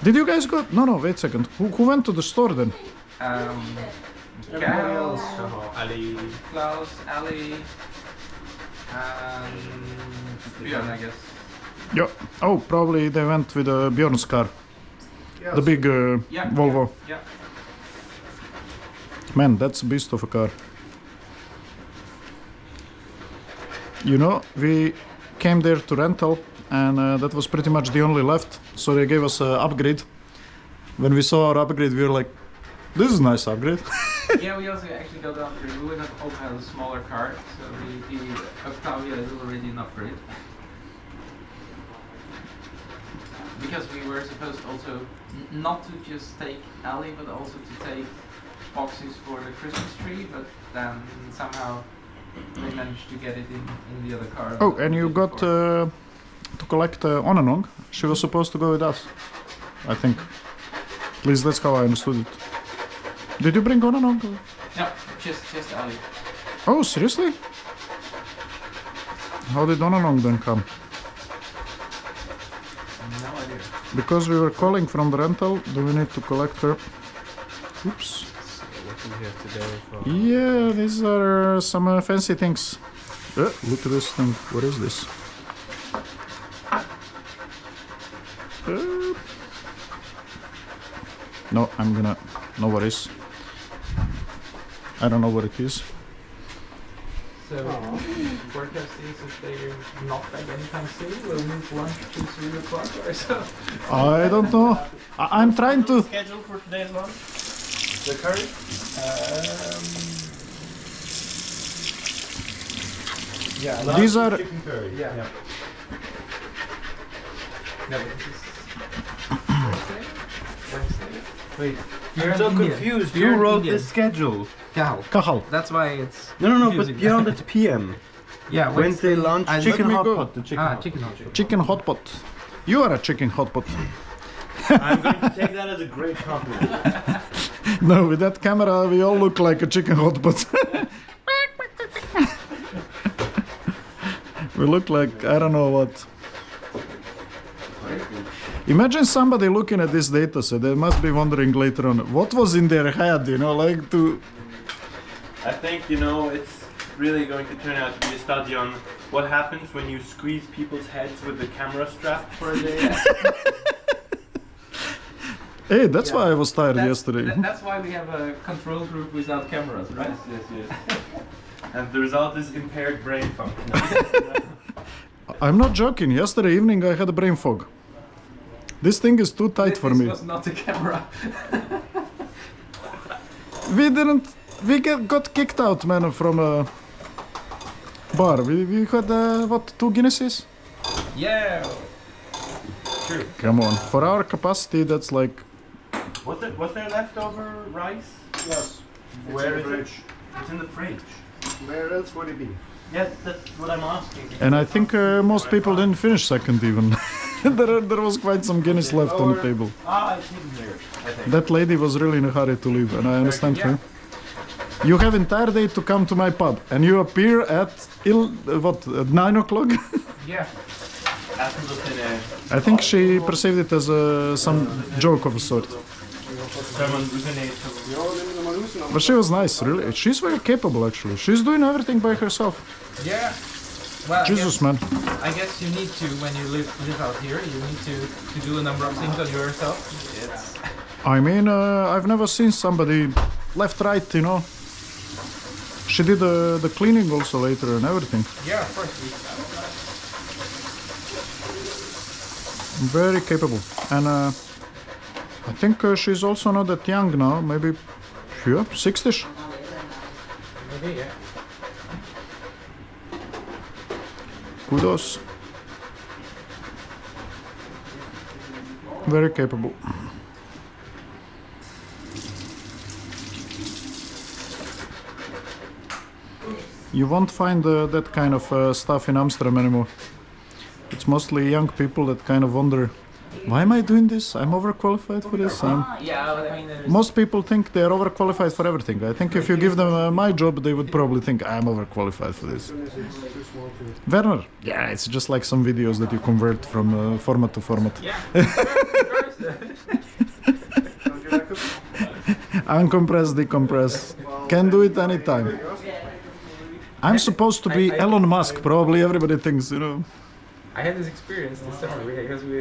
Did you guys go? No, wait a second. Who went to the store then? Klaus, Ali, Klaus, Ali, and Björn, I guess. Yeah. Oh, probably they went with Björn's car. Yes. The big Volvo. Yeah. Man, that's a beast of a car. You know, we came there to rental, and that was pretty much the only left. So they gave us an upgrade. When we saw our upgrade, we were like, "This is a nice upgrade." Yeah, we also actually got the upgrade. We would have also had a smaller car, so the Octavia is already an upgrade. Because we were supposed also not to just take Ali, but also to take boxes for the Christmas tree, but then somehow they managed to get it in the other car. Oh, and you got to collect Onanong. She was supposed to go with us, I think. At least that's how I understood it. Did you bring Onanong? No, just Ali. Oh, seriously? How did Onanong then come? No idea. Because we were calling from the rental, do we need to collect her? Oops. So what do we have today for... Yeah, these are some fancy things. Look at this thing. What is this? No, I'm gonna... No worries. I don't know what it is. So, forecast is if they're not back anytime soon, we'll move lunch to 3 o'clock or so. I don't know. I'm trying to... Schedule for today's lunch? The curry? Yeah, These are... Chicken curry. Yeah. Yeah. No, but this is Wednesday? Wednesday? Wait, I'm so confused. Who wrote this schedule? Kahal. That's why it's No, but confusing. beyond that's PM. Yeah, Wednesday lunch, chicken hot pot. The chicken hot chicken hot pot. pot. Chicken hot pot. You are a chicken hot pot. I'm going to take that as a great compliment. No, with that camera we all look like a chicken hot pot. We look like, I don't know what. Imagine somebody looking at this data set, they must be wondering later on, what was in their head, you know, like to... I think, you know, it's really going to turn out to be a study on what happens when you squeeze people's heads with the camera strap for a day. Hey, that's why I was tired yesterday. That's why we have a control group without cameras, right? Yes. And the result is impaired brain function. I'm not joking, yesterday evening I had a brain fog. This thing is too tight for me. This was not a camera. We got kicked out, man, from a bar. We had, what, 2 Guinnesses? Yeah. True. Come on, for our capacity that's like... Was there leftover rice? Yes. Where in the is fridge. it? It's in the fridge. Where else would it be? Yes, that's what I'm asking. And I think most people didn't finish second even. there was quite some Guinness left on the table. Ah, I didn't hear it, I think. That lady was really in a hurry to leave, and I understand her. You have entire day to come to my pub, and you appear at at 9 o'clock? Yeah. I think she perceived it as some joke of a sort. But she was nice, really. She's very capable, actually. She's doing everything by herself. Yeah. Well, Jesus, man. I guess you need to, when you live out here, you need to do a number of things on yourself. I mean, I've never seen somebody left, right, you know. She did the cleaning also later and everything. Yeah, of course. Very capable. And I think she's also not that young now. Maybe, yeah, 60ish. Maybe, yeah. Kudos. Very capable. You won't find that kind of stuff in Amsterdam anymore. It's mostly young people that kind of wonder, why am I doing this? I'm overqualified for this. Yeah, I mean, Most people think they're overqualified for everything. I think if you give them my job, they would probably think I'm overqualified for this. Werner, yeah, it's just like some videos that you convert from format to format. yeah. Of course, Don't you like it? Uncompress, decompress. Can do it anytime. I'm supposed to be Elon Musk. Probably everybody thinks, you know. I had this experience this summer because we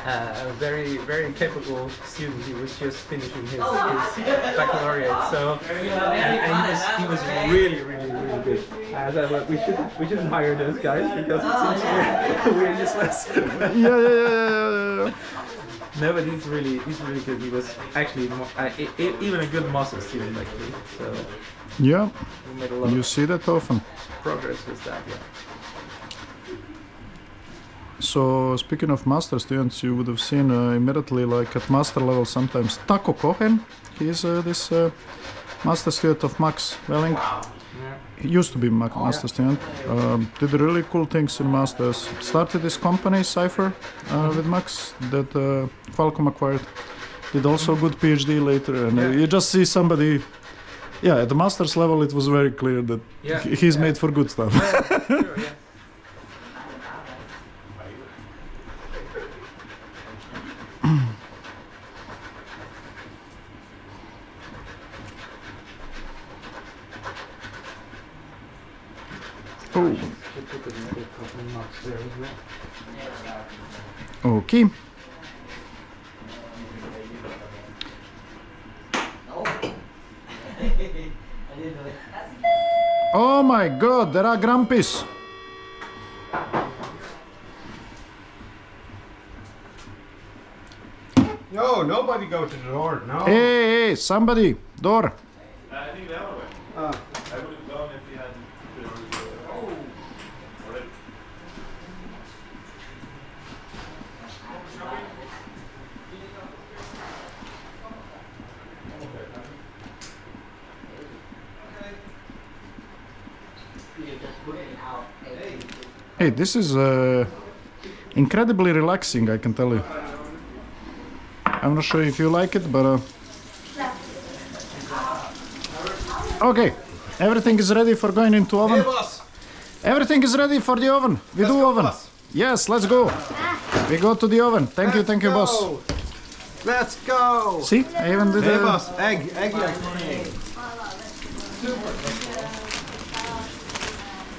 had a very capable student. He was just finishing his baccalaureate, so and he was really good. I thought, well, we shouldn't hire those guys because it seems we're useless. Yeah. No, but he's really good. He was actually even a good master student actually. So Yeah, we made a lot you of see that often. progress with that. Yeah. So speaking of master students, you would have seen immediately, like at master level, sometimes Taco Cohen. He is this master student of Max Welling. He used to be master student. Did really cool things in masters. Started this company Cypher with Max that Qualcomm acquired. Did also good PhD later, and you just see somebody. Yeah, at the master's level, it was very clear that he's made for good stuff. Sure, yeah. Oh. Okay. Oh my God, there are grumpies. No, nobody go to the door. No. Hey, somebody, door. I think the other way. I would have gone if you hadn't put it on the door. Oh! Already. Hey, this is incredibly relaxing, I can tell you. I'm not sure if you like it, but okay, everything is ready for going into oven. Hey, boss. Everything is ready for the oven. We do go, oven. boss. Yes, let's go. We go to the oven. Thank you, boss. go. Let's go. See, I even did Hey, a... boss. Egg.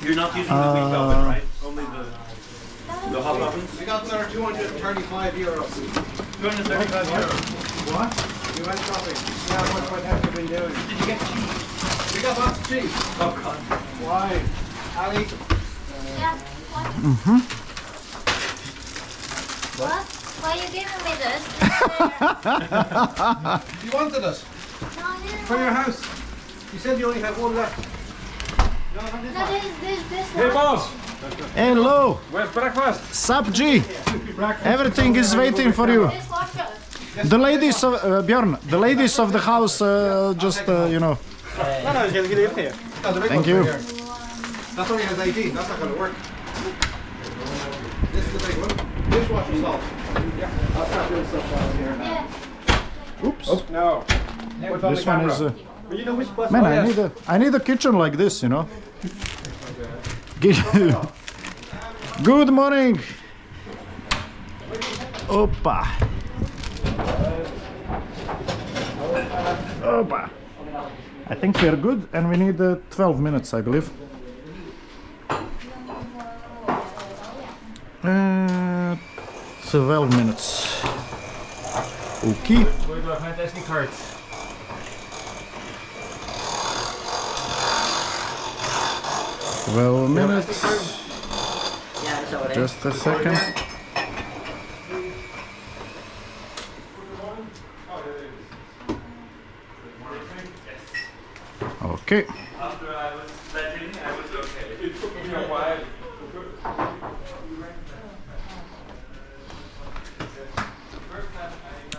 You're not using the weak oven, right? Only the hot ovens? We got another 235 euros. 235 euros. What? You went shopping. Yeah, what have you been doing? Did you get cheese? We got lots of cheese. Oh god. Why? Ali? Yeah. What? Why are you giving me this? You wanted us No, I didn't for your want- house. You said you only have one left. No, not this No, one. this Hey one. boss, Hello, where's breakfast? Sup G. Everything is waiting for you. This water. The ladies of Björn, the ladies of the house, just you know. No, you can leave it here. No, the big Thank one's you. right here. That only has 18. That's not going to work. This is the big one. Dishwasher salt. Yeah, I'll start doing stuff down here now. Yeah. Oops. No. Put on This the one camera. is. But you know which bus? Man, I need a kitchen like this, you know. Good morning. Opa. Opa. I think we are good, and we need 12 minutes, I believe. 12 minutes. Okay. Where do I find SD cards? 12 minutes. Just a second. Okay. After I was let in, I was okay. It took me a while.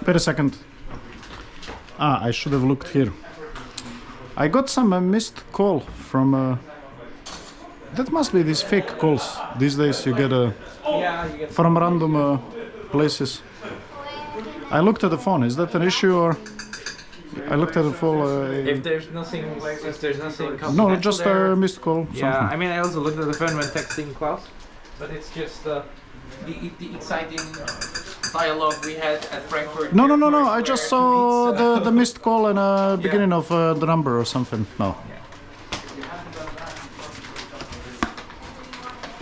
Wait a second. I should have looked here. I got some missed call from. That must be these fake calls. These days you get Yeah, you get from random places. I looked at the phone. Is that an issue or? I looked at the phone. if there's nothing confidential No, just there, a missed call. yeah, Something. I mean, I also looked at the phone when texting Klaus, but it's just the exciting dialogue we had at Frankfurt. No. Airport I just where saw two meets, the missed call and beginning of the number or something. No.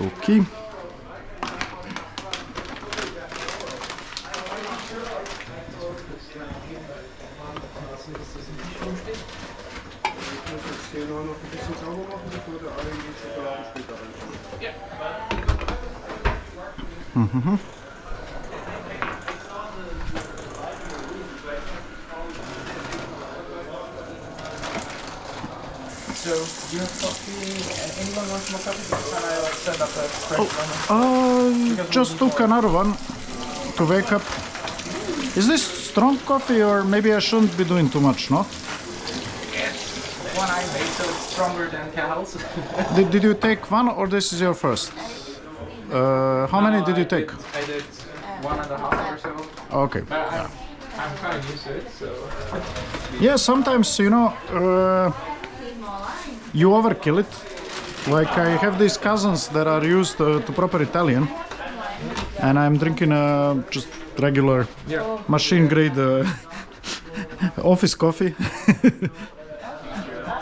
Okay. Hier noch ein bisschen sauber machen, bevor der alle die Schokolade später rein. So, do you have coffee? Anyone wants more coffee? Can I set up a fresh one? Just took another one to wake up. Is this strong coffee or maybe I shouldn't be doing too much, no? It's one I made, so it's stronger than Cal's. Did you take one or this is your first? How many did you take? I did 1.5 or so. Okay. But I'm kind of used to it, so. Yeah, sometimes, you know, you overkill it. Like I have these cousins that are used to proper Italian, and I'm drinking just regular machine grade office coffee.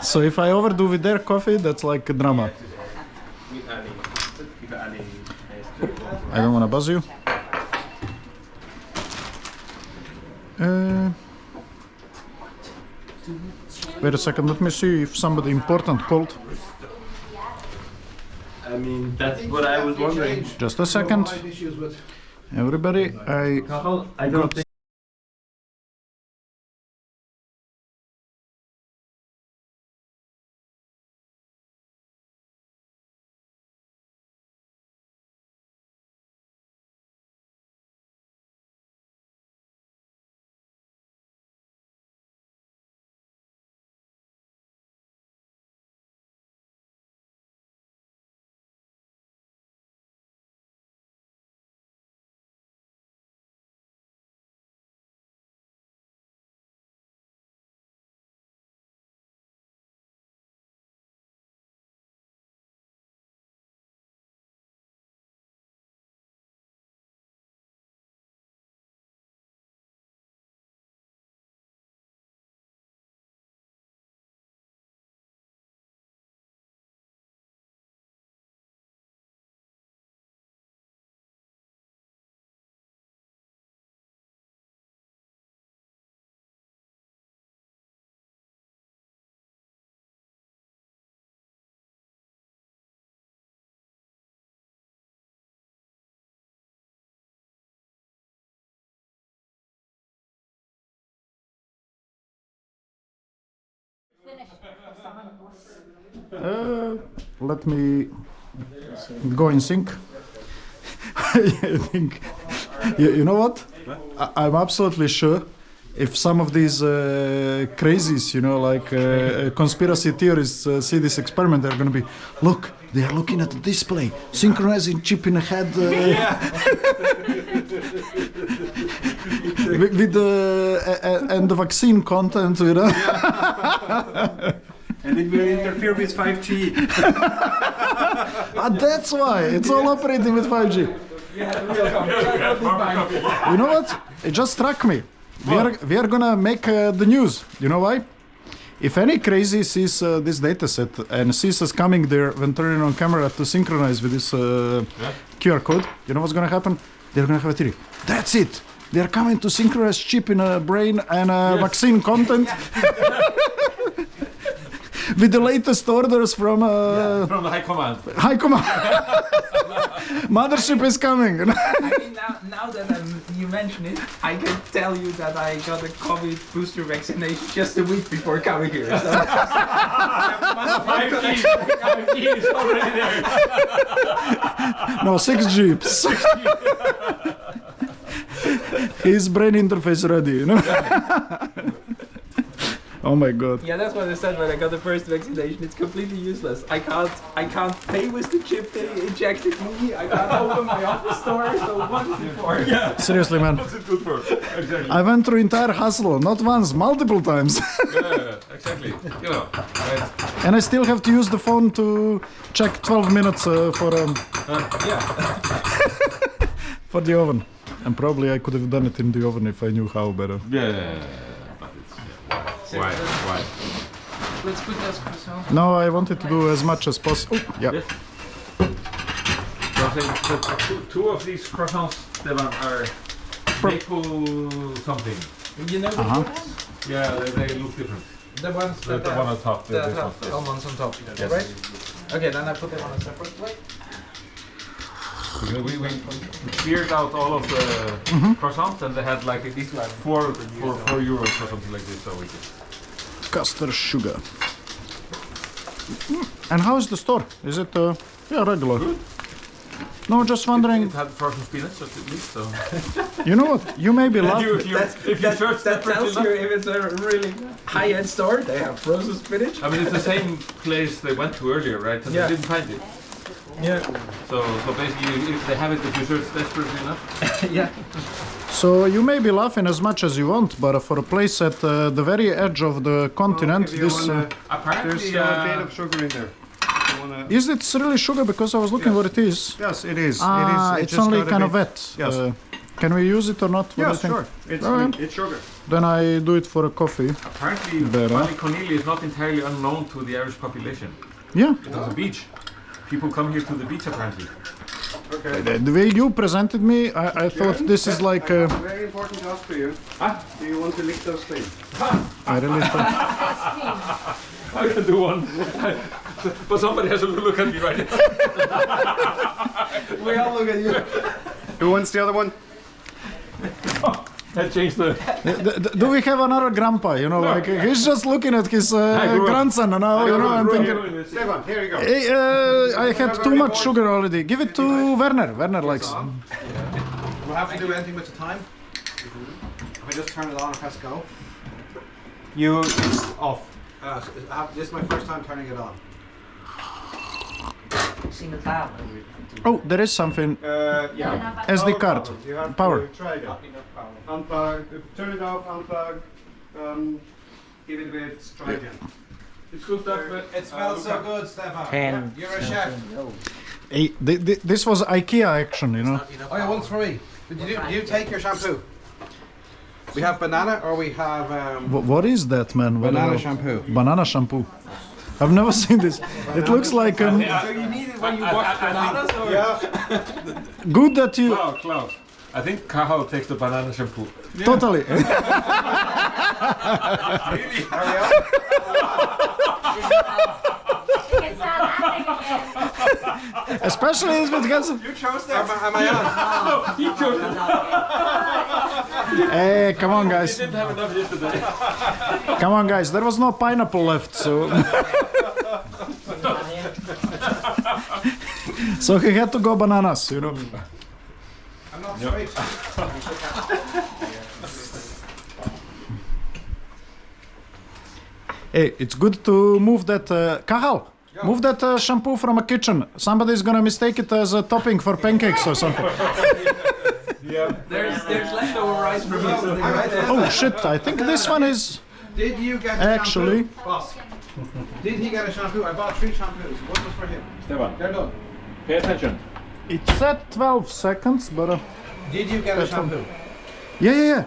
So if I overdo with their coffee, that's like a drama. I don't want to buzz you. Wait a second, let me see if somebody important called. I mean, that's what I was wondering. Just a second. Everybody, I don't think. let me go in sync. I think, you know what? I'm absolutely sure if some of these crazies, you know, like conspiracy theorists see this experiment, they're going to be, look, they are looking at the display, synchronizing chip in the head with the and the vaccine content, you know. And it will interfere with 5G. That's why it's all operating with 5G. You know what? It just struck me. We are gonna make the news. You know why? If any crazy sees this dataset and sees us coming there when turning on camera to synchronize with this QR code, you know what's gonna happen? They're gonna have a theory. That's it. They're coming to synchronize chip in a brain and vaccine content. With the latest orders from the High Command. High Command. Mothership is coming. I mean, now that you mention it, I can tell you that I got a COVID booster vaccination just a week before coming here. So 5G is already there. No, 6G. His brain interface ready, you know. Oh my god. Yeah, that's what I said when I got the first vaccination. It's completely useless. I can't pay with the chip they injected me. I can't open my office door. So what is it for? Yeah. Seriously, man. What's it good for? Exactly. I went through entire hassle, not once, multiple times. Yeah, exactly. You know, right? And I still have to use the phone to check 12 minutes for Yeah. for the oven. And probably I could have done it in the oven if I knew how better. Yeah, but it's why? Let's put those croissants. No, I wanted to do as much as possible. Oh, yeah. Yes. So I think that two of these croissants, Stevan, are maple something. You know the ones? Yeah, they look different. The ones The that one on top. that this have one, yes. almonds on top, Yes. right? Okay, then I put them on a separate plate. We cleared out all of the croissants and they had like these four euros or something like this. So we just Custard sugar. And how is the store? Is it yeah, regular? Good. No, just wondering. It had frozen spinach at least. So You know what? You may be laughing. if you search That separately tells you if it's a really high-end store. They have frozen spinach. I mean, it's the same place they went to earlier, right? And Yeah. they didn't find it. Yeah. So basically, if they have it, if you search desperately enough. Yeah. So you may be laughing as much as you want, but for a place at the very edge of the continent, this Apparently, There's a bit of sugar in there. You wanna... is it really sugar? Because I was looking what it is. Yes, it is. Ah, it it's just only got a kind of bit- wet. Yes. Can we use it or not? What do you Yes, think? sure. It's, Alright. it's sugar. Then I do it for a coffee. apparently, Better. Valley Cornelia is not entirely unknown to the Irish population. Yeah. It's a beach. People come here to the beach apparently. Okay. The way you presented me, I thought this is like. I have a very important task for you. Do you want to lick those things? I really thought. I can do one. But somebody has to look at me right now. We all look at you. Who wants the other one? That changed the. Do we have another grandpa? You know, like he's just looking at his grew up. grandson now. You know, I'm thinking. Stevan, here you go. Hey, I had too much sugar already. Give it to Werner. Werner likes. Do I have to do anything with the time? If I just turn it on and press go? It's off. This is my first time turning it on. Oh, there is something. Yeah. SD card. You have Power. to try again. Unplug, turn it off, unplug, give it a bit, try again. It's good stuff, but It smells so good, Stefan. You're a chef. Hey, this was IKEA action, you know. Oh yeah, one's for me. Did you take your shampoo? We have banana or we have What is that, man? banana shampoo. Banana shampoo. I've never seen this. It looks like So you need it when you wash bananas, or? Yeah. good that you Klaus. I think Cahill takes the banana shampoo. totally. It's not laughing again. Especially because. You chose that. Am I on? He chose it. Hey, come on, guys. Didn't have enough yesterday. Come on, guys. There was no pineapple left, so. So he had to go bananas, you know. I'm not straight. Hey, it's good to move that. Kahal, move that shampoo from a kitchen. Somebody's gonna mistake it as a topping for pancakes or something. There's leftover rice from yesterday, right? Oh shit! I think this one is Did you get a actually. shampoo? Boss. Did he get a shampoo? I bought 3 shampoos. One was for him. Stevan, They're done. pay attention. It said 12 seconds, but. Did you get a shampoo? Yeah.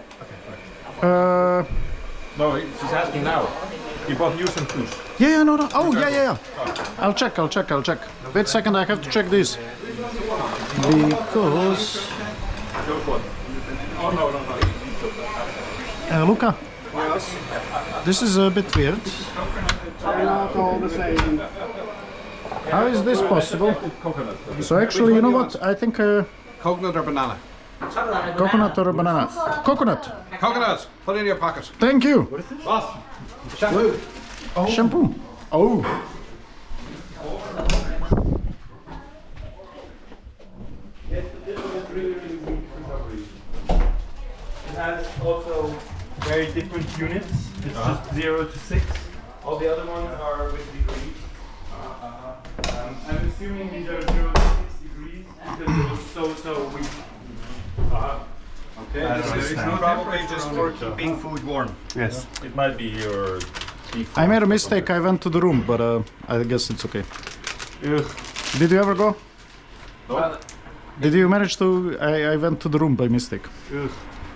No, she's asking now. You bought new shampoos. Yeah, no. Oh, yeah. I'll check. Wait a second, I have to check this. Because. Oh, no. Luca, Yes. this is a bit weird. They're not all the same. How is this possible? So actually, you know what? I think Coconut or banana? coconut or banana. Coconut. Coconut. Put it in your pocket. Thank you. Boss. Shampoo. Shampoo. Oh. It has also very different units. It's just 0 to 6. All the other ones are with degrees. I'm assuming these are 0 to 6 degrees because it was so weak. Okay. It's probably just for keeping food warm. Yes. It might be your default. I made a mistake. I went to the room, but I guess it's okay. Ugh. Did you ever go? Well, Did you manage to? I went to the room by mistake.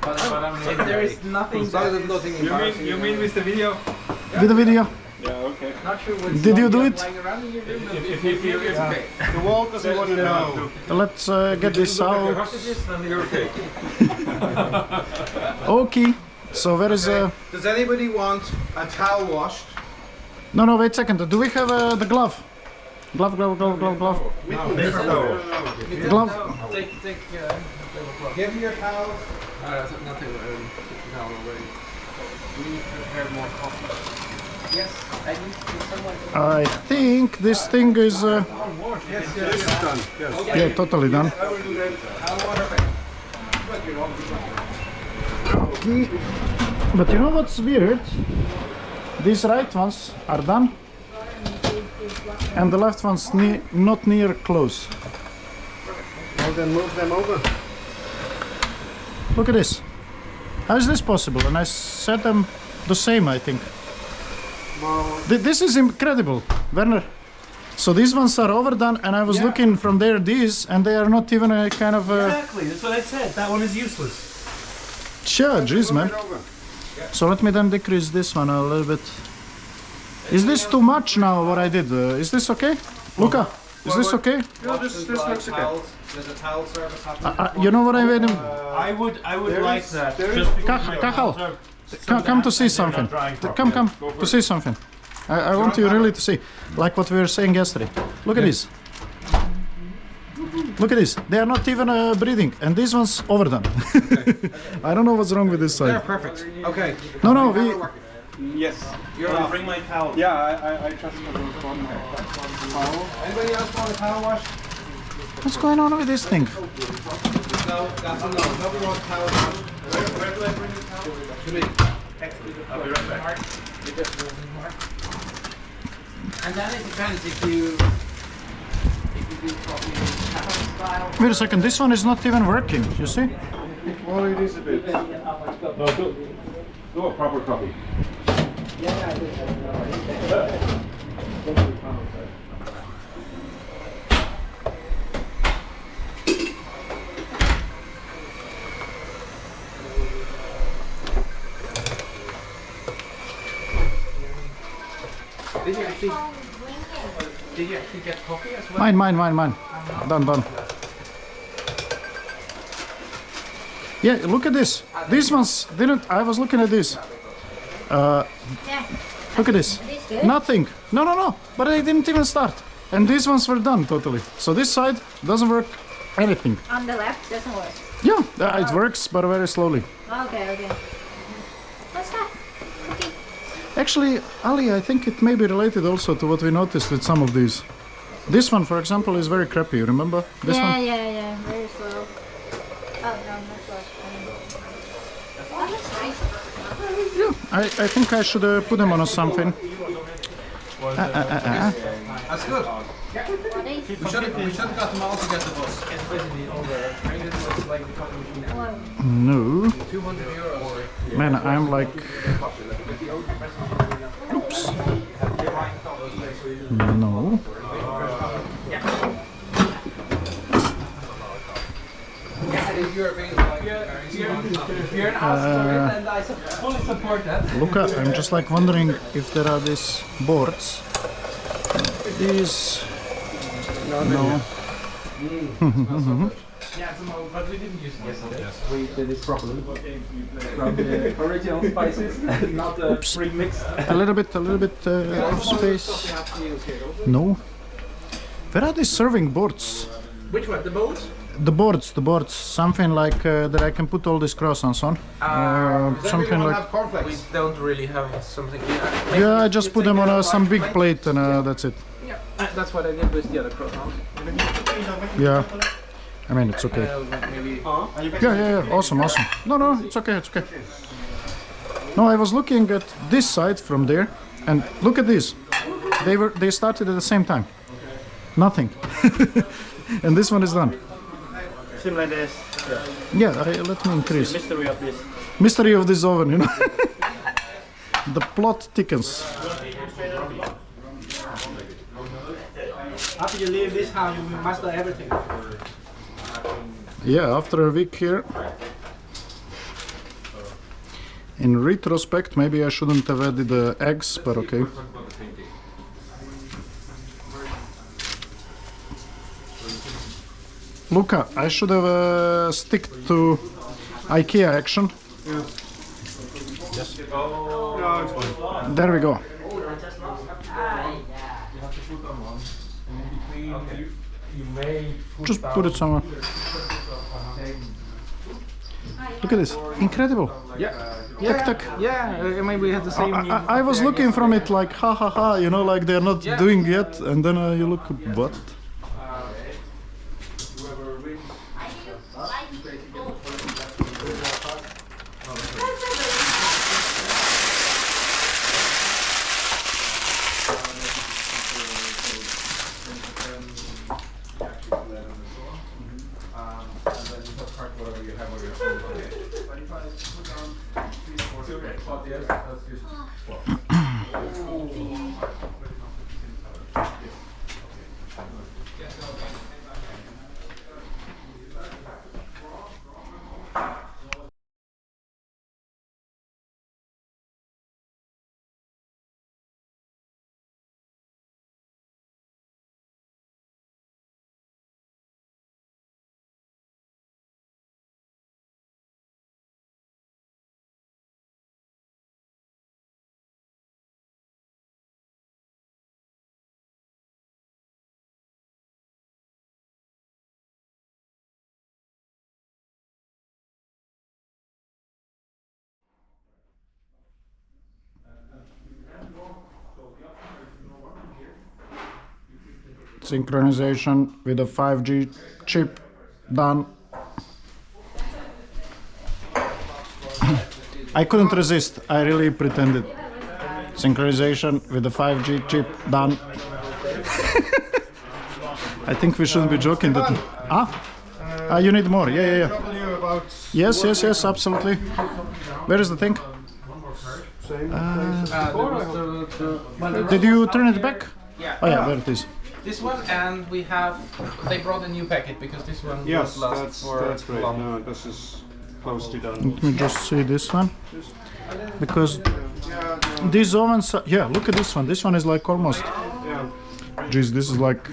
But I'm If there is nothing, As long as there's nothing embarrassing. you mean with the video? With the video. Yeah, okay. not sure what's Did you do lying it? around in your room, but If you it's okay. The wall doesn't want to know. Let's get this out. then you're okay. Okay. So where is Does anybody want a towel washed? No, wait a second. Do we have the glove? Glove. No. Glove. Take Give me your towels. nothing. No, already. We need to prepare more coffee. Yes, I need someone. I think this thing is Yes, it's done. Yes. yeah, totally done. Okay. But you know what's weird? These right ones are done, and the left ones not near close. Well, then move them over. Look at this. How is this possible? And I set them the same, I think. Well, This is incredible, Werner. So these ones are overdone, and I was looking from there these, and they are not even a kind of Exactly, that's what I said. That one is useless. sure, jeez, man. move it over. So let me then decrease this one a little bit. Is this too much now? What I did? Is this okay, Luca? Is this okay? No, this looks okay. There's a towel service happening. You know what I mean? I would there like is- that. there Just is- because Cachal, my come to see hands are not something. drying Come properly. to see something. I want you really to see, like what we were saying yesterday. Look at this. Look at this. They are not even breathing, and this one's overdone. I don't know what's wrong with this They're side. perfect. Okay. No, we. Yes. You're off. Bring my towel. Yeah, I just forgot one towel. Anybody else want a towel wash? What's going on with this thing? No, that's a no. Nobody wants a towel wash. Where do I bring the towel? To me. I'll be right back. And then it depends if you do coffee Japanese style. Wait a second. This one is not even working. You see? Well, it is a bit. No, do a proper coffee. Did you actually get coffee as well? Mine. Done. Yeah, look at this. These ones didn't. I was looking at this. Yeah. Look at this. This good? Nothing. No. But they didn't even start. And these ones were done totally. So this side doesn't work anything. On the left doesn't work. Yeah, it works, but very slowly. Okay. What's that? Cookie. Actually, Ali, I think it may be related also to what we noticed with some of these. This one, for example, is very crappy. You remember this one? Yeah. Very slow. Oh no, not slow. Oh, that's nice. Yeah, I think I should put them on something. That's good. What is? We should have got them all to get the bus. No. 200 euros. Man, I'm like... Oops. No. You're an asshole, and I fully support that. Luca, I'm just like wondering if there are these boards. These... No. Yeah, but we didn't use it yesterday. Yes. We did it properly. From the original spices, not the pre-mixed. A little bit of space. No. Where are these serving boards? Which one? The bowls? The boards. Something like that I can put all these croissants on. Something like... have cornflakes? We don't really have something here. Yeah, I just put them on some big plate and that's it. Yeah, that's what I did with the other croissants. Yeah. I mean, it's okay. Maybe. Yeah. Awesome. No, it's okay. No, I was looking at this side from there, and look at this. They started at the same time. Nothing. And this one is done. Similar this. Yeah, let me increase. Mystery of this. Mystery of this oven, you know. The plot thickens. After you leave this house, you will master everything. Yeah, after a week here. In retrospect, maybe I shouldn't have added the eggs, but okay. Luca, I should have stick to IKEA action. Yeah. No, it's fine. There we go. You have to put on one. And in between, you may Just put it somewhere. Look at this, incredible. Yeah. Tuck, tuck. Yeah. I mean, we had the same. I was looking from it like ha ha ha, you know, like they're not doing yet, and then you look, what? Synchronization with a 5G chip done. I couldn't resist, I really pretended. Synchronization with the 5G chip done. I think we shouldn't be joking that. You need more, yeah. Yes, absolutely. Where is the thing? Did you turn it back? Yeah. Oh yeah, there it is. This one, and we have. They brought a new packet because this one Yes, was lost for that's great. long. No, this is close to done. Let me just see this one. Because these ovens, yeah, look at this one. This one is like almost. Yeah. Geez, this is like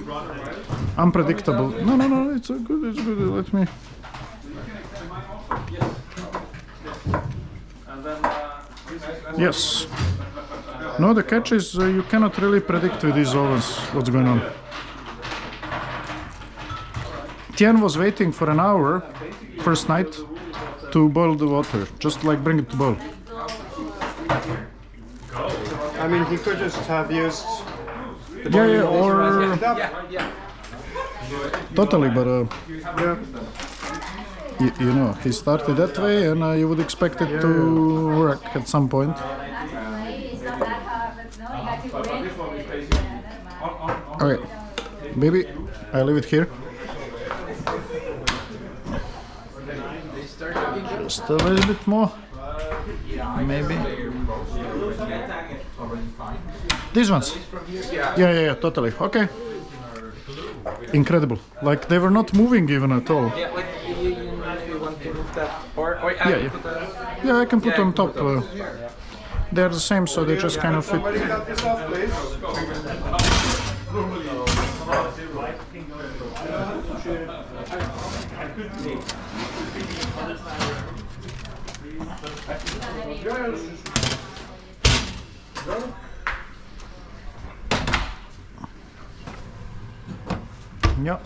unpredictable. No, it's good. Let me. Yes. No, the catch is you cannot really predict with these ovens what's going on. Tian was waiting for an hour first night to boil the water, just like bring it to boil. I mean, he could just have used. Yeah, or Yeah. totally, but Yeah. you know, he started that way, and you would expect it to work at some point. Okay, baby, I leave it here. Just a little bit more, maybe. These ones? Yeah, totally. Okay. Incredible. Like they were not moving even at all. Yeah, like you want to move that, or Yeah. put the. Yeah, I can put on top. They're the same, so they just kind of fit. Somebody got this off, please. Yeah.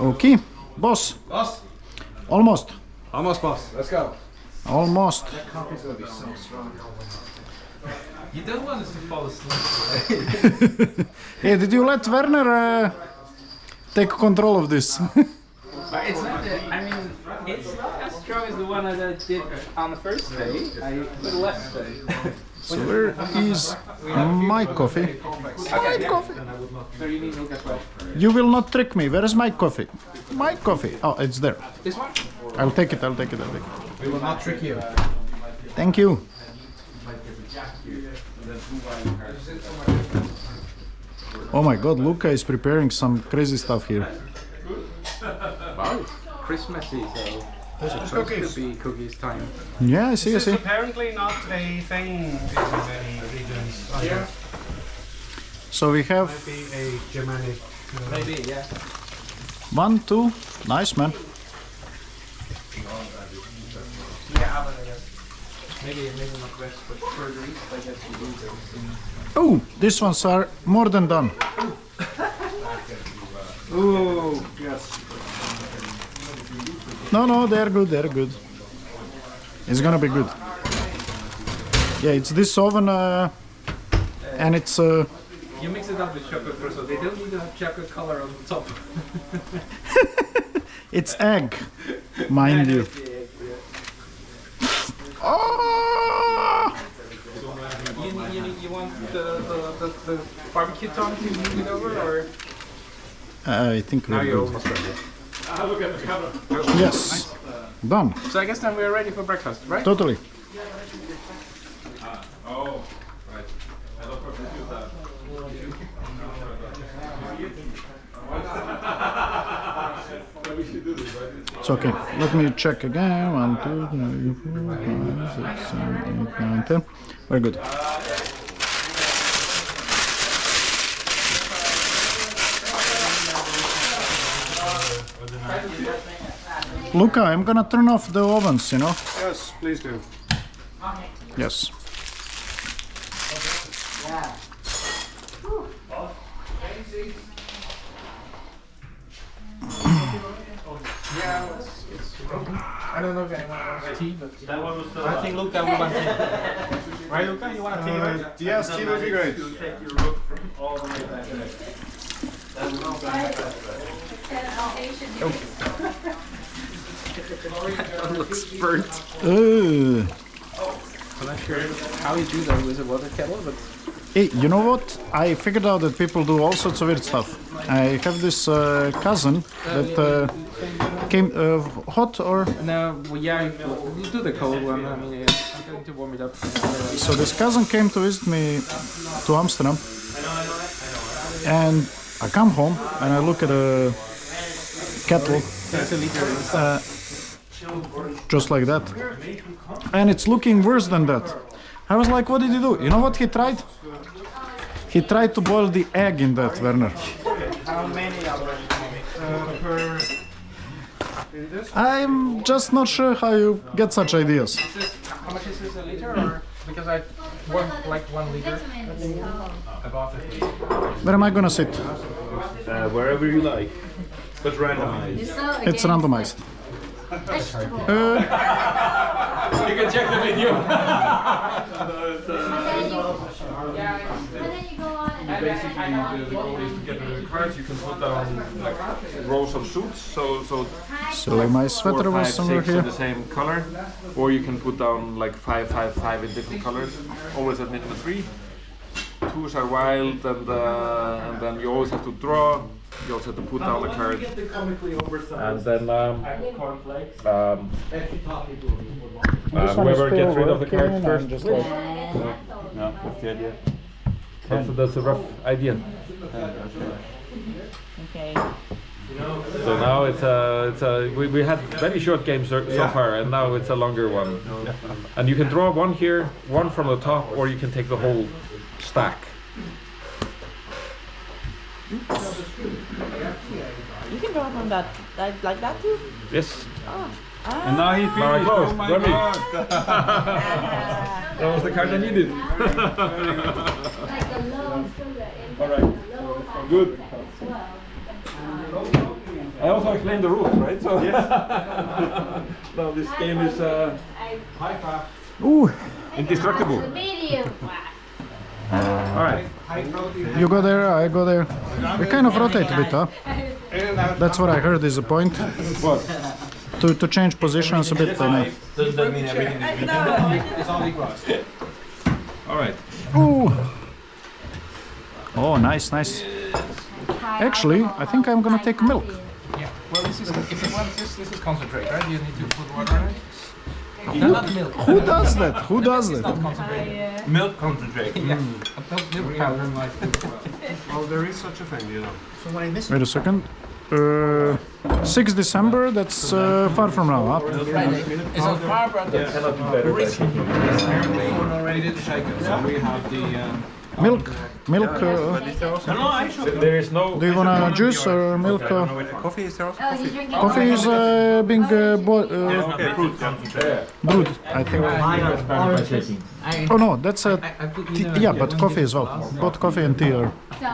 Okay, boss. Boss. Almost. Almost, boss. Let's go. Almost. That coffee's gonna be so strong. You don't want us to fall asleep. Hey, did you let Werner take control of this? But it's not I mean, it's not as strong as the one that I did on the first day. I put less day. So where is my coffee? My coffee. So you need milk as well. You will not trick me. Where is my coffee? My coffee. Oh, it's there. This one? I'll take it. I'll take it. I'll take it. We will not trick you. Thank you. Oh my God, Luca is preparing some crazy stuff here. Wow, Christmassy, so it could be cookies time. Yeah, I see. I This see. is apparently not a thing in many regions. Yeah. So we have Might be a Germanic. Maybe, yeah. 1, 2. Nice, man. Yeah, but I guess. Maybe not west, but further east, I guess you do those. Oh, these ones are more than done. Oh, yes. No, they're good. They're good. It's gonna be good. Yeah, it's this oven, and it's. You mix it up with chocolate first, so they don't need to have chocolate color on the top. It's egg, mind you. Oh! You want the barbecue tongue to move it over, or? I think Now we're you're good. almost ready. Look at the camera. Yes, done. So I guess then we're ready for breakfast, right? Totally. Oh, right. I don't use that. We should do this, right? It's okay. Let me check again. 1, 2, 3, 4, 5, 6, 7, 8, 9, 10. Very good. Luca, I'm gonna turn off the ovens, you know? Yes, please do. Yes. Yeah, I don't know if anyone wants tea, but That one was I think Luca will want tea. Right, Luca? You want tea, right? Yes, tea would be great. to take your rook from all the way back there. That was not That looks burnt. I'm not sure how you do that with a water kettle, but Hey, you know what? I figured out that people do all sorts of weird stuff. I have this cousin that came hot or no, well, yeah, you do the cold one. I mean, I'm going to warm it up. so. This cousin came to visit me to Amsterdam, and I come home and I look at a kettle, There's a liter inside. just like that, and it's looking worse than that. I was like, what did he do? You know what he tried? He tried to boil the egg in that, Werner. How many Per. I'm just not sure how you get such ideas. How much is this, a liter? Or because I want like 1 liter. About it. Where am I gonna sit? wherever you like, but randomized. It's randomized. You can check the video. Basically, the goal is to get the cards. You can put down like rows of suits. So my sweater 4, 5, was somewhere 6 in here. the same color, or you can put down like 5, 5, 5 in different colors. Always at minimum 3. 2s are wild, and then you always have to draw. You also have to put down the card, and then whoever gets rid of the card first. Just like, Yeah, that's the idea. That's a rough idea. Okay. So now we had very short games so far, and now it's a longer one. And you can draw one here, one from the top, or you can take the whole stack. You can draw from that like that too? Yes. And now he Now I finished. closed. Oh my Remy. god. That was the card I needed. Alright. Good. I also explained the rules, right? So now this game is High fat. Ooh, Indestructible. Medium. All right. High protein. you go there, I go there. We kind of rotate a bit, huh? In and out. That's what I heard is the point. What? To change positions a bit. Doesn't that mean everything is It's all equalized. All right. Ooh. Oh, nice, nice. Actually, I think I'm gonna take milk. Yeah. Well, this is if you want this is concentrate, right? You need to put water in it. No, not milk. Who does that? Who does It's that? not concentrate. milk concentrate. Yeah. Milk powder. Well, there is such a thing, you know. So when I miss Wait a second. 6 December, that's far from now, huh? It's on far, but Cannot be better. Already did shake it, so we have the. Milk. Milk. No, I should. There is no. Do you want a juice or milk? Coffee is there also? Oh, he's drinking Coffee is being Okay, fruit concentrate. brewed, I think. Oh no, that's a tea, yeah, but coffee as well. Both coffee and tea are. So,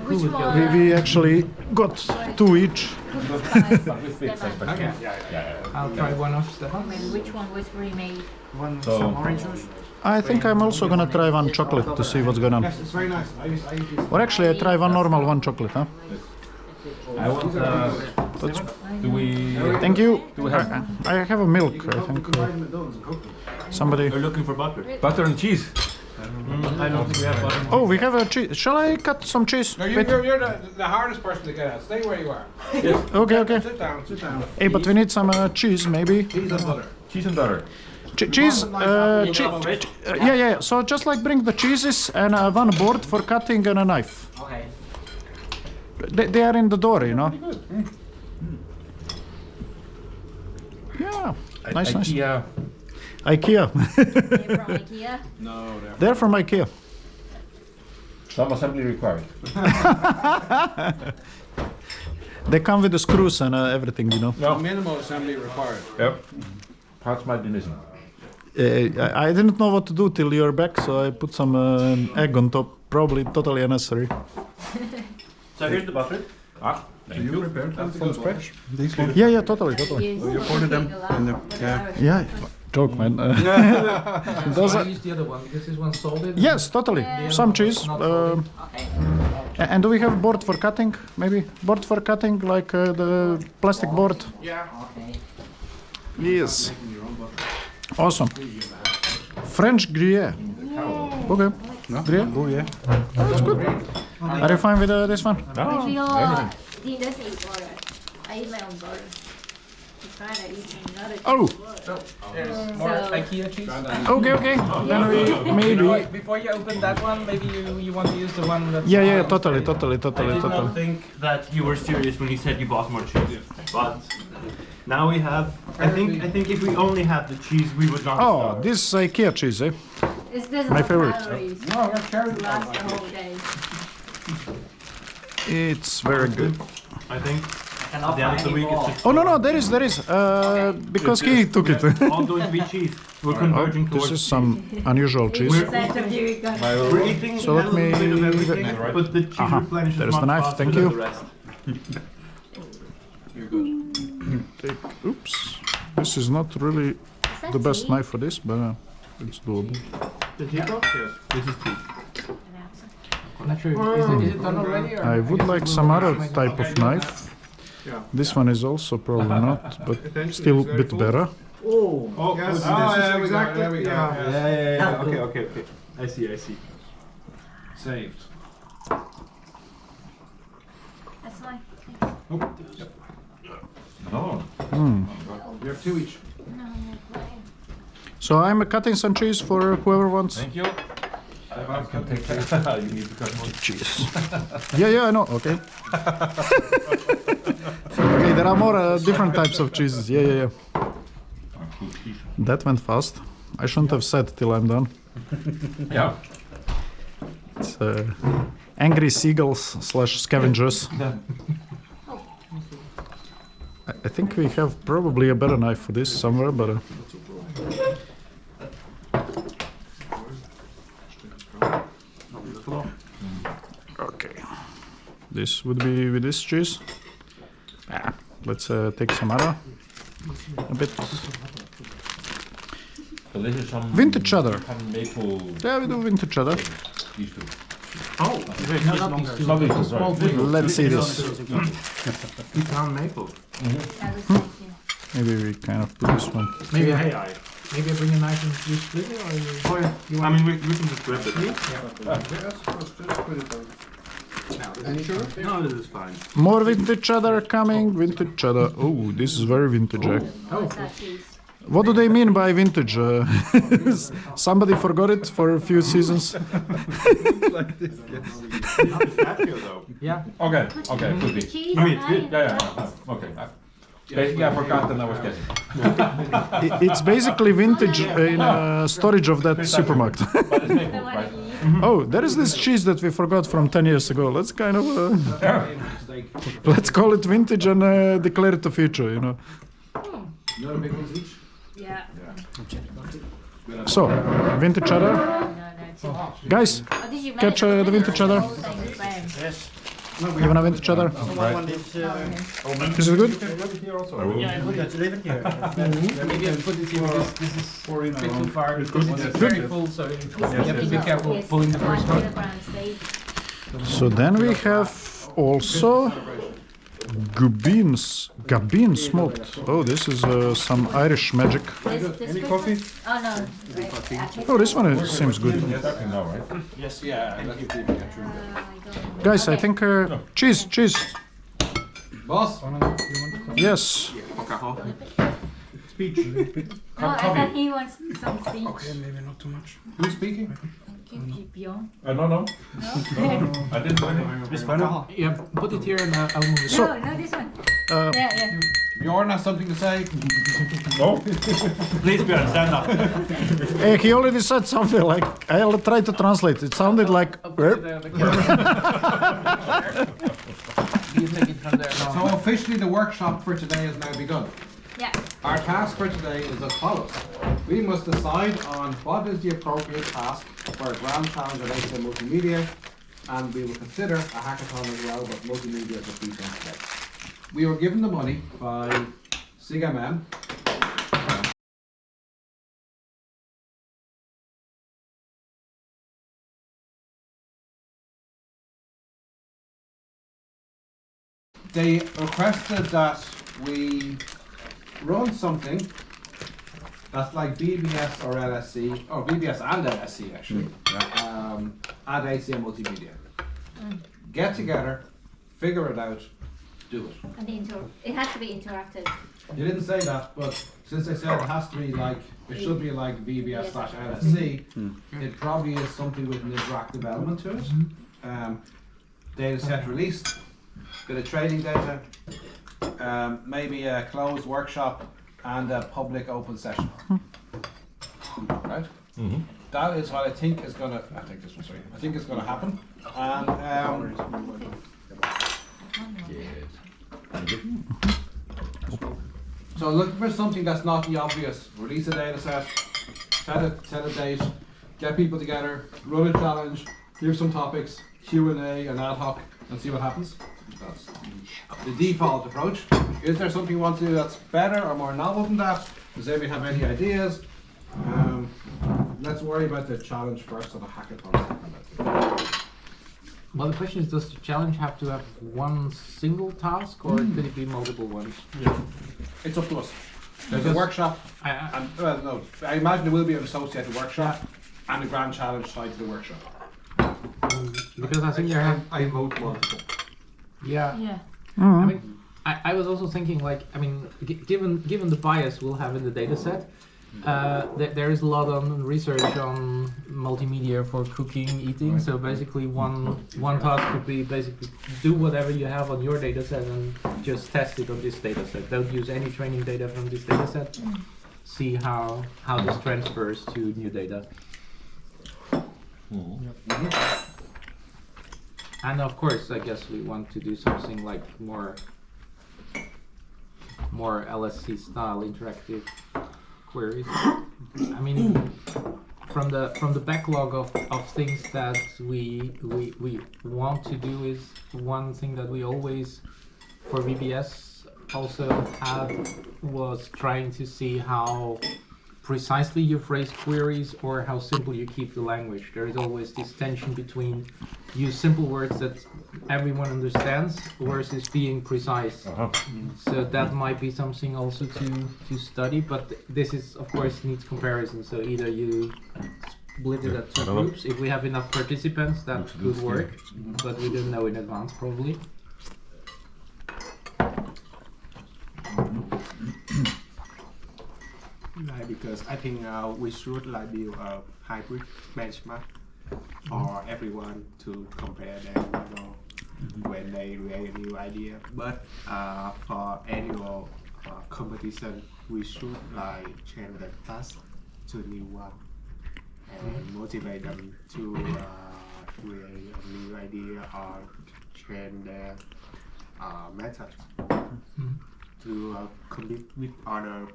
which one? We actually got 2 each. I'll try one of Stevan. Which one was remade? one some orange juice. I think I'm also gonna try one chocolate to see what's going on. Yes, it's very nice. I use Or actually, I try one normal, one chocolate, huh? I want. Do we? Thank you. I have a milk, I think. Somebody. We're looking for butter. Butter and cheese. I don't think we have butter. Oh, we have a cheese. Shall I cut some cheese? No, Wait. you're the hardest person to get at. Stay where you are. Okay, okay. Sit down, sit down. Hey, but we need some cheese, maybe. Cheese and butter. Cheese and butter. Cheese. Yeah. So just like bring the cheeses and one board for cutting and a knife. Okay. They are in the door, you know. Yeah. Nice, nice. IKEA. IKEA. They're from IKEA. No, they're. They're from IKEA. Some assembly required. They come with the screws and everything, you know. No. Minimal assembly required. Yep. Parts might be missing. I didn't know what to do till you're back, so I put some egg on top. Probably totally unnecessary. So here's the butter. Ah, thank you. Prepared them from scratch? These Yeah, totally. You poured them in the. Yeah, joke, man. Those I are, use the other one because this one's salted. yes, totally. Some cheese. And do we have board for cutting? Maybe board for cutting, like the plastic board. Yeah. Yes. Awesome. French Gruyere. Okay. Gruyere? Oh yeah. That's good. Are you fine with this one? I feel Dean doesn't eat butter. I eat my own butter. He's trying to eat another cheese. Oh, So there's more So- IKEA cheese. okay. Then we maybe. Before you open that one, maybe you want to use the one that's. Yeah, totally. I did not think that you were serious when you said you bought more cheese. But now we have. I think if we only had the cheese, we would not. Oh, starve. this is IKEA cheese, eh? This doesn't My have favorite. calories. No, we're carrying Last the whole day. It's very good. I think at the end of the week it's just Oh no, there is. Because he took it. all going to be cheese. We're converging This towards. is some unusual cheese. Instead of you got We're eating So let a little bit of me- everything, but the cheese replenishes There's much the knife, faster thank than you. the rest. Oops. This is not really the best knife for this, but it's doable. The teapot? Yes. This is tea. I'm not sure. Is it done already? Or I would like some other type of knife. This one is also probably not, but still a bit better. Oh, Yes. this Oh, is yeah, exactly. there we go. Yeah. Okay. I see. Saved. That's my. No. You have 2 each. No, So I'm cutting some cheese for whoever wants. Thank you. I can take that. You need to cut more. Cheese. Yeah, I know. Okay. Okay, there are more different types of cheeses. Yeah. That went fast. I shouldn't have said till I'm done. Yeah. It's angry seagulls / scavengers. I think we have probably a better knife for this somewhere, but. Okay. This would be with this cheese. Let's take some other. A bit. So this is some Vintage cheddar. maple. Yeah, we do vintage cheddar. These two. Oh, Not these two, right. Let's see this. Pecan maple. That looks nice, yeah. Maybe we kind of put this one. Maybe I bring a knife and you split it, or you? Oh yeah. I mean, we can just grab it. No, this is fine. More vintage cheddar coming. Vintage cheddar. Oh, this is very vintage. What's that cheese? What do they mean by vintage? Somebody forgot it for a few seasons. Yeah. Okay, could be. Cheese, I mean, onion, yeah. Okay. Basically, I forgot and I was guessing. It's basically vintage in storage of that supermarket. But it's maple, right? Oh, there is this cheese that we forgot from 10 years ago. Let's kind of let's call it vintage and declare it the future, you know. Another big ones each. Yeah. So, vintage cheddar. No, Guys, oh, did you catch the vintage cheddar. Yes. You want a vintage cheddar? Is it good? Yeah, put it here. Maybe I put it here. This is a bit too far. It's very full, so you have to be careful pulling the first one. So then we have also Gabin smoked. Oh, this is some Irish magic. Any coffee? Oh no. Right. Oh, this one seems good. Yes, yeah. Guys, I think cheese. Boss. Yes. Speech. No, I thought he wants some speech. Okay, maybe not too much. Who's speaking? Keep Bjorn. No. I didn't do anything. Yeah, put it here and I'll move it. So- No, this one. Uh, Yeah. Bjorn has something to say. No? Please, Björn, stand up. he already said something like, I'll try to translate. It sounded like, You take it from there. So officially the workshop for today has now begun. Yeah. Our task for today is as follows. We must decide on what is the appropriate task for a grand challenge of HTML multimedia, and we will consider a hackathon as well, but multimedia is a feature instead. We were given the money by SIGMM. They requested that we run something that's like VBS or LSC, or VBS and LSC actually, at ACM Multimedia. Get together, figure it out, do it. And it has to be interactive. You didn't say that, but since I said it has to be like, it should be like VBS / LSC, it probably is something with an interactive element to it. Data set released, bit of training data, maybe a closed workshop and a public open session. Right? That is what I think is gonna, I think it's gonna happen. And so looking for something that's not the obvious. Release a data set, set a date, get people together, run a challenge, give some topics, Q&A and ad hoc, and see what happens. That's the default approach. Is there something you want to do that's better or more novel than that? Does anybody have any ideas? Let's worry about the challenge first, or the hackathon. Well, the question is, does the challenge have to have one single task, or could it be multiple ones? It's up to us. There's a workshop, I I imagine there will be an associated workshop and a grand challenge tied to the workshop. because I think there have. I vote multiple. Yeah. Yeah. I mean, I was also thinking, like, I mean, given the bias we'll have in the data set, there is a lot on research on multimedia for cooking, eating. So basically, one task could be basically do whatever you have on your data set and just test it on this data set. Don't use any training data from this data set. See how this transfers to new data. And of course, I guess we want to do something like more LSC style interactive queries. I mean, from the backlog of things that we want to do, is one thing that we always for VBS also had was trying to see how precisely you phrase queries or how simple you keep the language. There is always this tension between use simple words that everyone understands versus being precise. So that might be something also to study, but this is of course needs comparison. So either you split it at two groups. If we have enough participants, that could work, but we don't know in advance probably. Because I think we should build a hybrid benchmark for everyone to compare them, when they create a new idea. But for annual competition, we should change the task to a new one and motivate them to create a new idea or change their method to compete with other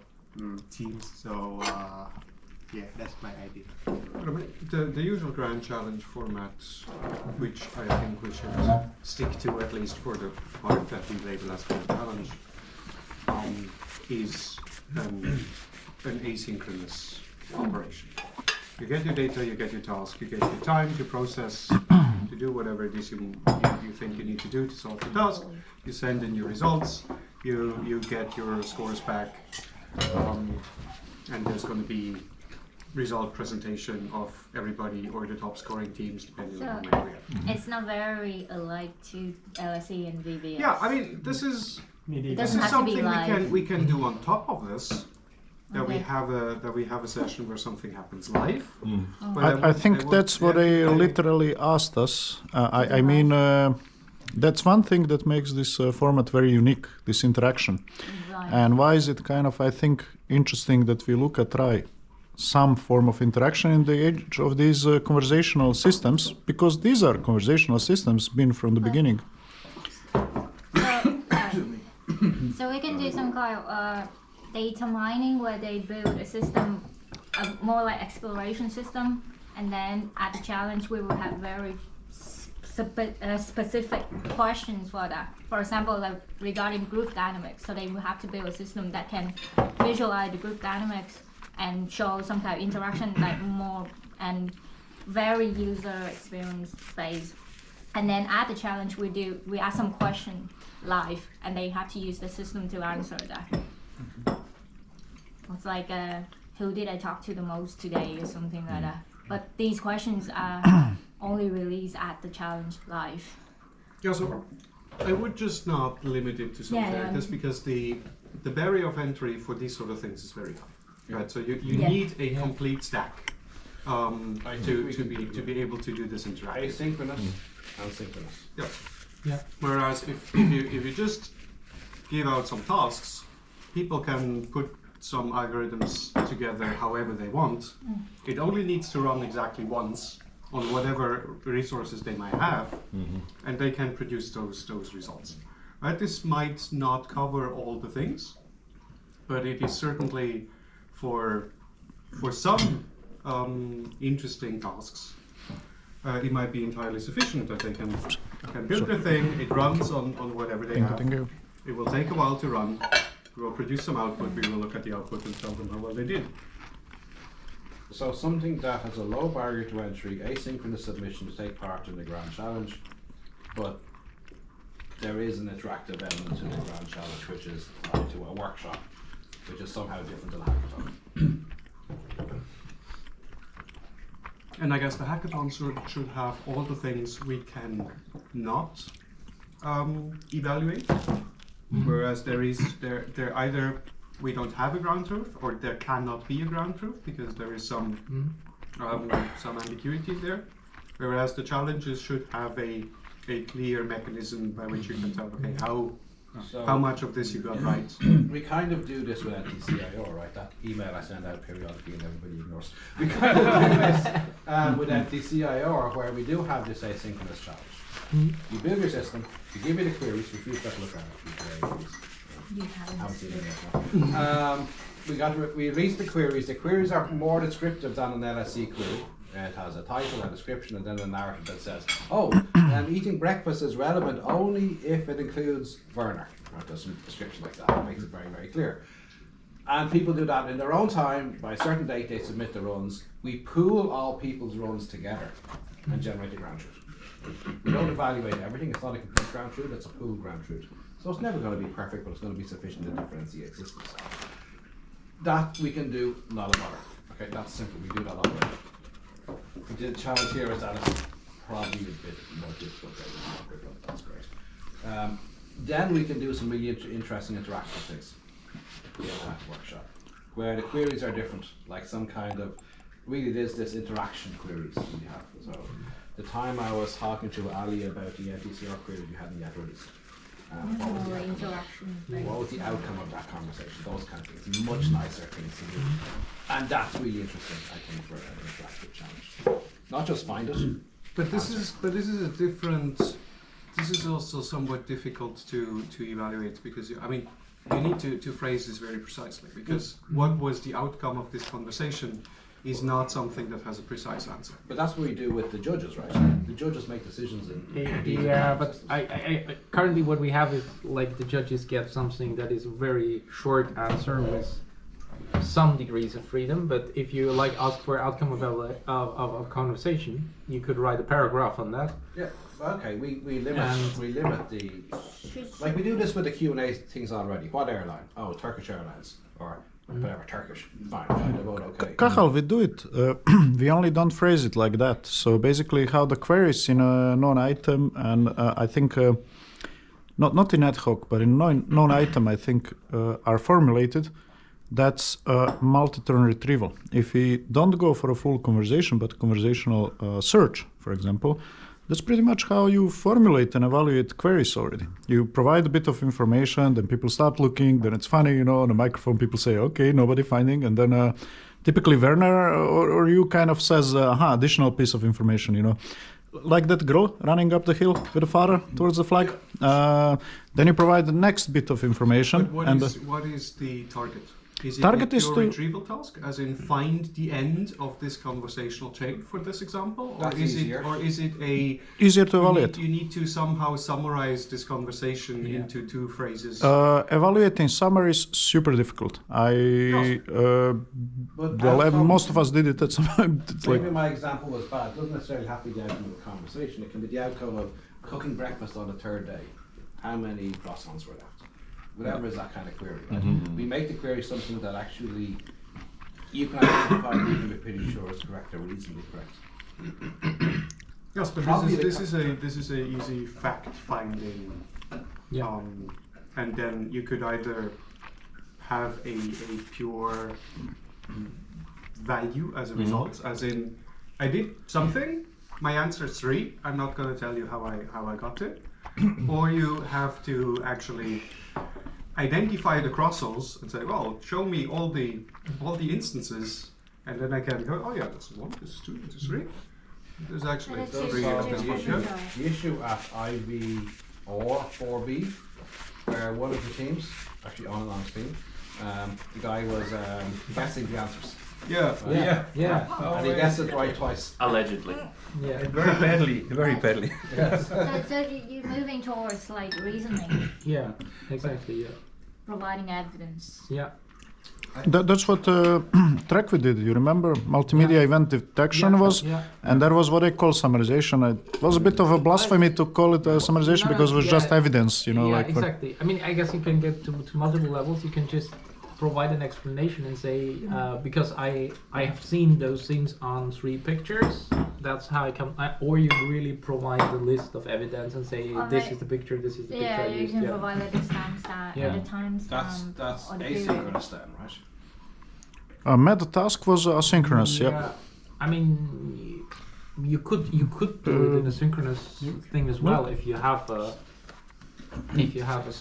teams. So yeah, that's my idea. The usual grand challenge format, which I think we should stick to at least for the part that we label as grand challenge, is an asynchronous operation. You get your data, you get your task, you get your time to process, to do whatever it is you think you need to do to solve the task. You send in your results, you get your scores back, and there's going to be result presentation of everybody or the top scoring teams depending on how many we have. It's not very alike to LSE and VBS. Yeah, I mean this is something we can do on top of this. That Okay. we have a session where something happens live. But I think that's what they literally asked us. I mean, that's one thing that makes this format very unique, this interaction. Right. And why is it kind of, I think, interesting that we try some form of interaction in the age of these conversational systems, because these are conversational systems been from the beginning. So we can do some kind of data mining where they build a system, more like exploration system, and then at the challenge we will have very specific questions for that. For example, like regarding group dynamics, so they will have to build a system that can visualize the group dynamics and show some kind of interaction, like more and very user experience based. And then at the challenge we ask some question live, and they have to use the system to answer that. It's like who did I talk to the most today or something like that. But these questions are only released at the challenge live. Yeah, so I would just not limit it to something like this, because the barrier of entry for these sort of things is very high. Right, so you need a complete stack to be able to do this interaction. Asynchronous and synchronous. Yeah. Yeah. Whereas if you just give out some tasks, people can put some algorithms together however they want. It only needs to run exactly once on whatever resources they might have, and they can produce those results. Right? This might not cover all the things, but it is certainly for some interesting tasks. It might be entirely sufficient that they can build their thing. It runs on whatever they have. It will take a while to run. We will produce some output. We will look at the output and tell them how well they did. So something that has a low barrier to entry, asynchronous submission to take part in the grand challenge, but there is an interactive element to the grand challenge, which is to a workshop, which is somehow different than hackathon. And I guess the hackathon should have all the things we can not evaluate, whereas there either we don't have a ground truth, or there cannot be a ground truth because there is some ambiguity there. Whereas the challenges should have a clear mechanism by which you can tell, okay, how much of this you got right. We kind of do this with NTCIO, right? That email I send out periodically and everybody ignores. We kind of do this with NTCIO, where we do have this asynchronous challenge. You build your system, you give me the queries, which we've got to look at. You haven't seen them yet. We release the queries. The queries are more descriptive than an LSE query. It has a title, a description, and then a narrative that says, eating breakfast is relevant only if it includes Werner. Or there's some description like that. It makes it very, very clear. And people do that in their own time. By a certain date, they submit the runs. We pool all people's runs together and generate the ground truth. We don't evaluate everything. It's not a complete ground truth. It's a pooled ground truth. So it's never going to be perfect, but it's going to be sufficient to differentiate systems. That we can do, not a matter. Okay, that's simple. We do that already. The challenge here is that it's probably a bit more difficult. That's great. Then we can do some really interesting interactive things in that workshop, where the queries are different, like some kind of, really there's this interaction queries we have. So the time I was talking to Ali about the NTCR query we hadn't yet released. What was the outcome of that conversation? Those kind of things, much nicer things to do. And that's really interesting, I think, for an interactive challenge. Not just find it. But this is a different. This is also somewhat difficult to evaluate because I mean you need to phrase this very precisely because what was the outcome of this conversation is not something that has a precise answer. But that's what we do with the judges, right? The judges make decisions in yeah, but I currently what we have is like the judges get something that is a very short answer with some degrees of freedom. But if you like ask for outcome of a conversation, you could write a paragraph on that. Yeah. Okay. We limit the like we do this with the Q&A things already. What airline? Oh, Turkish Airlines or whatever, Turkish. Fine, they're both okay. Cajal, we do it. We only don't phrase it like that. So basically, how the queries in a known item, and I think not in ad hoc, but in known item, I think are formulated. That's multi-turn retrieval. If we don't go for a full conversation, but conversational search, for example, that's pretty much how you formulate and evaluate queries already. You provide a bit of information, then people start looking, then it's funny, you know, on the microphone people say, okay, nobody finding, and then typically Werner or you kind of says, additional piece of information, you know. Like that girl running up the hill with the father towards the flag. Then you provide the next bit of information. But what is the target? Is it target a is pure to retrieval task, as in find the end of this conversational chain for this example, or is it a easier to evaluate? You need to somehow summarize this conversation into two phrases. Evaluating summary is super difficult. Most of us did it at some point. Maybe my example was bad. It doesn't necessarily have to be the outcome of a conversation. It can be the outcome of cooking breakfast on the third day. How many croissants were left? Whatever is that kind of query, right? We make the query something that actually you can identify and you can be pretty sure is correct or reasonably correct. Yes, but this is a easy fact finding, and then you could either have a pure value as a result, as in I did something, my answer is 3. I'm not going to tell you how I got it, or you have to actually identify the crossals and say, well, show me all the instances, and then I can go, oh yeah, this is 1, this is 2, this is 3. There's actually 3 at this point. The issue at IV or 4B, where one of the teams, actually on and on's team, the guy was guessing the answers. Yeah. And he guessed it right twice. Allegedly. Yeah. Very badly. Yes. So you're moving towards like reasoning, Yeah, exactly. Yeah. providing evidence. Yeah. That's what track we did. You remember multimedia event detection was, and there was what they call summarization. It was a bit of a blasphemy to call it a summarization because it was just evidence, you know. Yeah, like exactly. I mean, I guess you can get to multiple levels. You can just provide an explanation and say, because I have seen those things on 3 pictures. That's how I come. Or you really provide the list of evidence and say, this is the picture, this is the picture. Yeah, you can provide like the timestamp at the timestamp. That's or the asynchronous then, right? meta task was asynchronous. Yeah. I mean, you could do it in a synchronous thing as well if you have a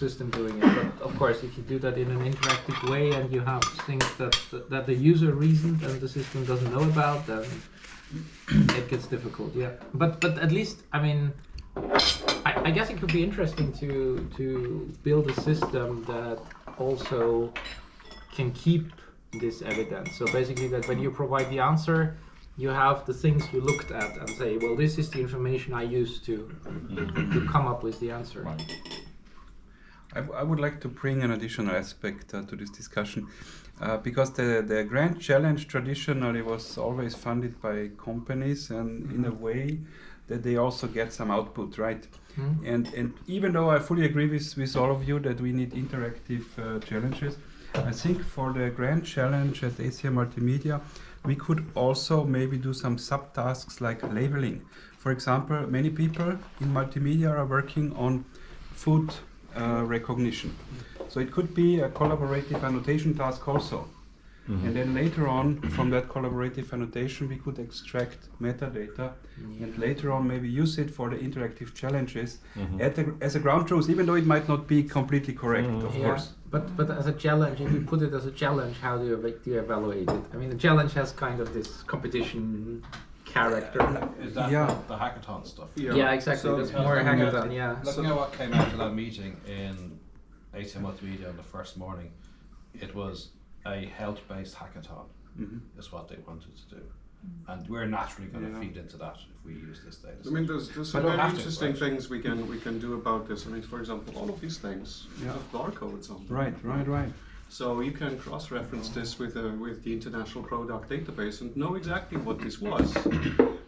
system doing it. But of course, if you do that in an interactive way and you have things that the user reasoned and the system doesn't know about, then it gets difficult. Yeah. But at least, I mean, I guess it could be interesting to build a system that also can keep this evidence. So basically that when you provide the answer, you have the things you looked at and say, well, this is the information I used to come up with the answer. I would like to bring an additional aspect to this discussion, because the Grand Challenge traditionally was always funded by companies, and in a way that they also get some output, right? And even though I fully agree with all of you that we need interactive challenges, I think for the Grand Challenge at ACM Multimedia, we could also maybe do some subtasks like labeling. For example, many people in multimedia are working on food recognition. So it could be a collaborative annotation task also. And then later on, from that collaborative annotation, we could extract metadata and later on maybe use it for the interactive challenges as a ground truth, even though it might not be completely correct, of course. But as a challenge, if you put it as a challenge, how do you evaluate it? I mean, the challenge has kind of this competition character. Is that the hackathon stuff? Yeah, exactly. That's more a hackathon, yeah. Looking at what came out of that meeting in ACM Multimedia on the first morning, it was a health-based hackathon is what they wanted to do. And we're naturally going to feed into that if we use this data. I mean, there's some very interesting things we can do about this. I mean, for example, all of these things have barcodes on them. Right. So you can cross-reference this with the International Product Database and know exactly what this was,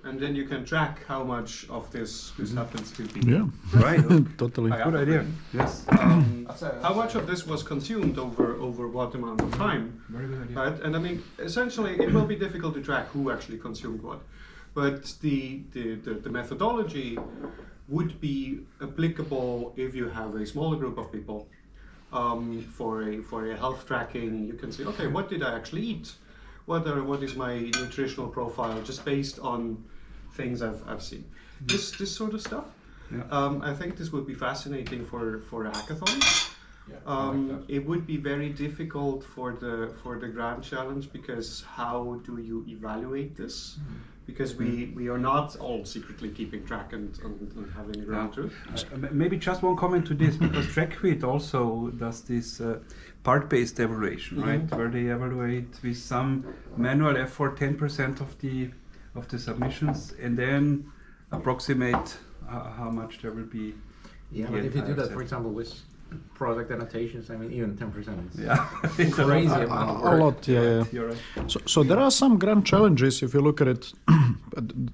and then you can track how much of this happens to be. Yeah, right. Totally. Good idea. Yes. How much of this was consumed over what amount of time? Very good idea. Right? And I mean, essentially, it will be difficult to track who actually consumed what, but the methodology would be applicable if you have a smaller group of people. For a health tracking, you can say, okay, what did I actually eat? What is my nutritional profile, just based on things I've seen. This sort of stuff. Yeah. I think this would be fascinating for a hackathon. Yeah, like it would be very difficult for the Grand Challenge, because how do you evaluate this? Because we are not all secretly keeping track and having a ground truth. Maybe just one comment to this, because TrackQuit also does this part-based evaluation, right? Where they evaluate with some manual effort 10% of the submissions, and then approximate how much there will be. Yeah, but if you do that, for example, with product annotations, I mean, even 10% it's crazy amount of work. A lot, yeah. You're right. So there are some grand challenges if you look at it.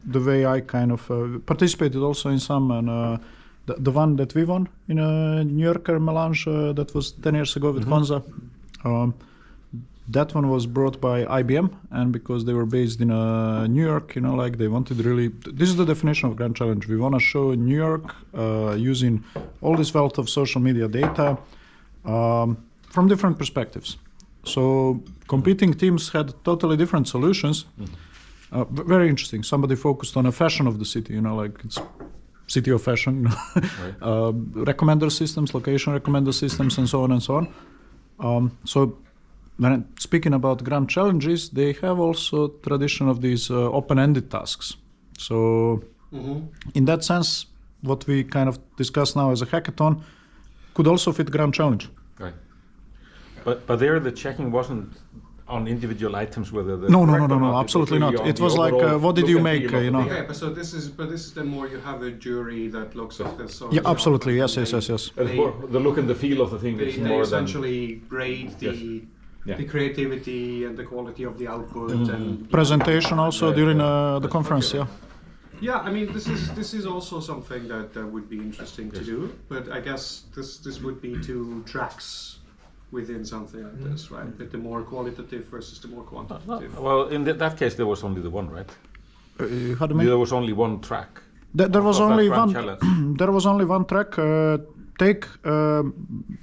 The way I kind of participated also in some, and the one that we won in a New Yorker melange that was 10 years ago with Honza. That one was brought by IBM, and because they were based in New York, like they wanted really. This is the definition of grand challenge. We want to show New York using all this wealth of social media data from different perspectives. So competing teams had totally different solutions. Very interesting. Somebody focused on a fashion of the city, like it's city of fashion, recommender systems, location recommender systems, and so on and so on. So when speaking about grand challenges, they have also tradition of these open-ended tasks. So in that sense, what we kind of discuss now as a hackathon could also fit grand challenge. Right. But there the checking wasn't on individual items, whether the no, absolutely not. It was like, what did you make, Okay, but this is then more you have a jury that looks at this. Yeah, absolutely. Yes. The look and the feel of the thing is they more essentially grade the creativity and the quality of the output and presentation also during the conference. Okay. Yeah, I mean, this is also something that would be interesting to do, but I guess this would be two tracks within something like this, right? But the more qualitative versus the more quantitative. Well, in that case, there was only the one, right? How do you mean? There was only one track. There was only one. There was only one track.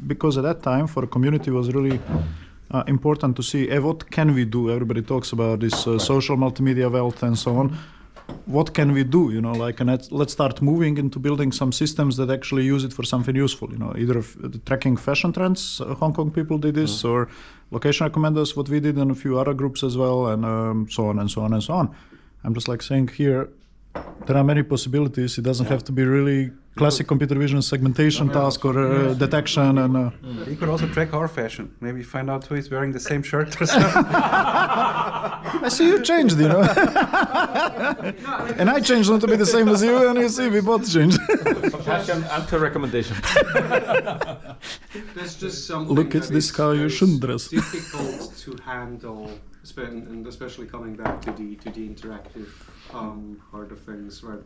Because at that time for the community was really important to see what can we do. Everybody talks about this social multimedia wealth and so on. What can we do, and let's start moving into building some systems that actually use it for something useful, either tracking fashion trends, Hong Kong people did this, or location recommenders, what we did, and a few other groups as well, and so on and so on and so on. I'm just like saying here, there are many possibilities. It doesn't have to be really classic computer vision segmentation task or detection. And you could also track our fashion. Maybe find out who is wearing the same shirt or something. I see you changed, And I changed not to be the same as you, and you see, we both changed. Compassion and recommendation. There's just something. Look, it's that this is how you very shouldn't dress. Difficult to handle, and especially coming back to the interactive part of things, right?